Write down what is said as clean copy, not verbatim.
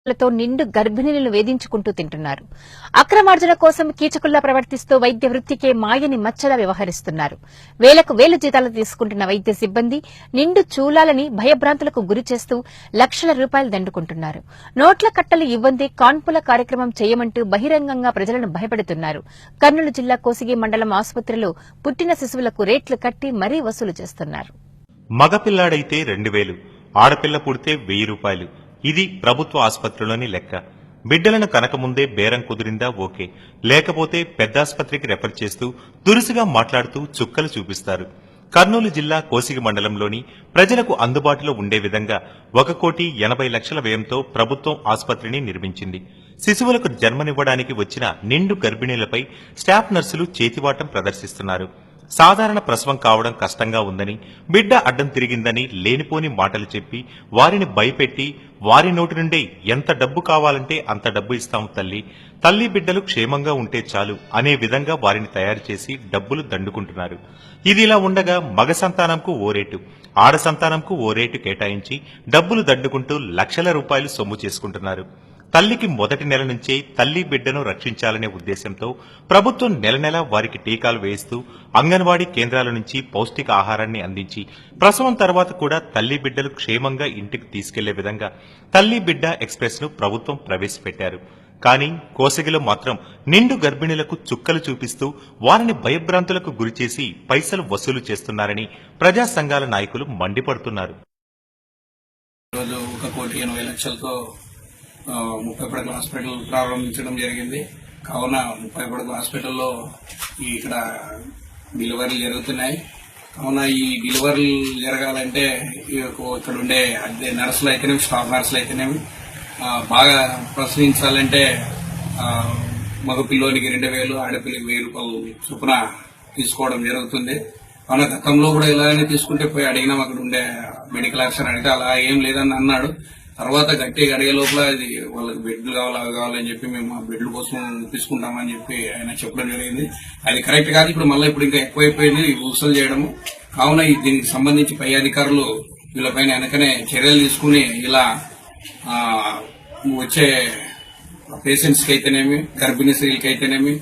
తో నిండు గర్భిణీలను వేధించుకుంటూ తింటున్నారు. అక్రమార్జన కోసం కీచకుల్లా ప్రవర్తిస్తూ వైద్య వృత్తికే మాయని మచ్చలా వ్యవహరిస్తున్నారు. వేలకు వేలు జీతాలు తీసుకుంటున్న వైద్య సిబ్బంది నిండు చూలాలని భయభ్రాంతులకు గురిచేస్తూ లక్షల రూపాయలు దండుకుంటున్నారు. నోట్ల కట్టలు ఇవ్వందే కాన్పుల కార్యక్రమం చేయమంటూ బహిరంగంగా ప్రజలను భయపెడుతున్నారు. కర్నూలు జిల్లా కోసిగి మండలం ఆసుపత్రిలో పుట్టిన శిశువులకు రేట్లు కట్టి మరీ వసూలు చేస్తున్నారు. మగపిల్లాడైతే 2000, ఆడపిల్ల పుడితే 1000 రూపాయలు. ఇది ప్రభుత్వ ఆసుపత్రిలోని లెక్క. బిడ్డలను కనకముందే బేరం కుదిరిందా ఓకే, లేకపోతే పెద్దాసుపత్రికి రెఫర్ చేస్తూ దురుసుగా మాట్లాడుతూ చుక్కలు చూపిస్తారు. కర్నూలు జిల్లా కోసిగి మండలంలోని ప్రజలకు అందుబాటులో ఉండే విధంగా 1,80,00,000 వ్యయంతో ప్రభుత్వం ఆసుపత్రిని నిర్మించింది. శిశువులకు జన్మనివ్వడానికి వచ్చిన నిండు గర్భిణీలపై స్టాఫ్ నర్సులు చేతివాటం ప్రదర్శిస్తున్నారు. సాధారణ ప్రసవం కావడం కష్టంగా ఉందని, బిడ్డ అడ్డం తిరిగిందని లేనిపోని మాటలు చెప్పి వారిని భయపెట్టి వారి నోటి నుండే ఎంత డబ్బు కావాలంటే అంత డబ్బు ఇస్తాం తల్లి బిడ్డలు క్షేమంగా ఉంటే చాలు అనే విధంగా వారిని తయారు చేసి డబ్బులు దండుకుంటున్నారు. ఇదిలా ఉండగా మగ సంతానంకు ఓ రేటు, ఆడ సంతానంకు ఓ రేటు కేటాయించి డబ్బులు దండుకుంటూ లక్షల రూపాయలు సొమ్ము చేసుకుంటున్నారు. తల్లికి మొదటి నెల నుంచే తల్లి బిడ్డను రక్షించాలనే ఉద్దేశంతో ప్రభుత్వం నెల నెలా వారికి టీకాలు వేయిస్తూ అంగన్వాడీ కేంద్రాల నుంచి పౌష్టిక ఆహారాన్ని అందించి ప్రసవం తర్వాత కూడా తల్లి బిడ్డలు క్షేమంగా ఇంటికి తీసుకెళ్లే విధంగా తల్లి బిడ్డ ఎక్స్ప్రెస్ ను ప్రభుత్వం ప్రవేశపెట్టారు. కానీ కోసిగిలో మాత్రం నిండు గర్భిణులకు చుక్కలు చూపిస్తూ వారిని భయభ్రాంతులకు గురిచేసి పైసలు వసూలు చేస్తున్నారని ప్రజా సంఘాల నాయకులు మండిపడుతున్నారు. 30 పడకల హాస్పిటల్ ప్రారంభించడం జరిగింది. కావున 30 పడకల హాస్పిటల్లో ఇక్కడ డెలివరీలు జరుగుతున్నాయి. కావున ఈ డెలివరీలు జరగాలంటే ఇక్కడ ఉండే నర్సులు అయితేనేమి, స్టాఫ్ నర్సులు అయితేనేమి బాగా ప్రసవించాలంటే మగపిల్లోనికి 2,000, ఆడపిల్లకి 1,000 రూపాయలు చొప్పున తీసుకోవడం జరుగుతుంది. కావున గతంలో కూడా ఇలానే తీసుకుంటే పోయి అడిగినాం, అక్కడ ఉండే మెడికల్ ఆఫీసర్ అడిగితే అలా ఏం లేదని అన్నాడు. తర్వాత గట్టిగా అడిగే లోపల ఇది వాళ్ళకి బెడ్లు కావాలి, అవి కావాలని చెప్పి మేము ఆ బెడ్ల కోసం తీసుకుంటామని చెప్పి ఆయన చెప్పడం జరిగింది. అది కరెక్ట్ కాదు. ఇప్పుడు ఇంకా ఎక్కువైపోయింది వసూలు చేయడము. కావున దీనికి సంబంధించి పై అధికారులు వీళ్ళపైన వెనకనే చర్యలు తీసుకుని ఇలా వచ్చే పేషెంట్స్ కి అయితేనేమి, గర్భిణీ స్త్రీలకి అయితేనేమి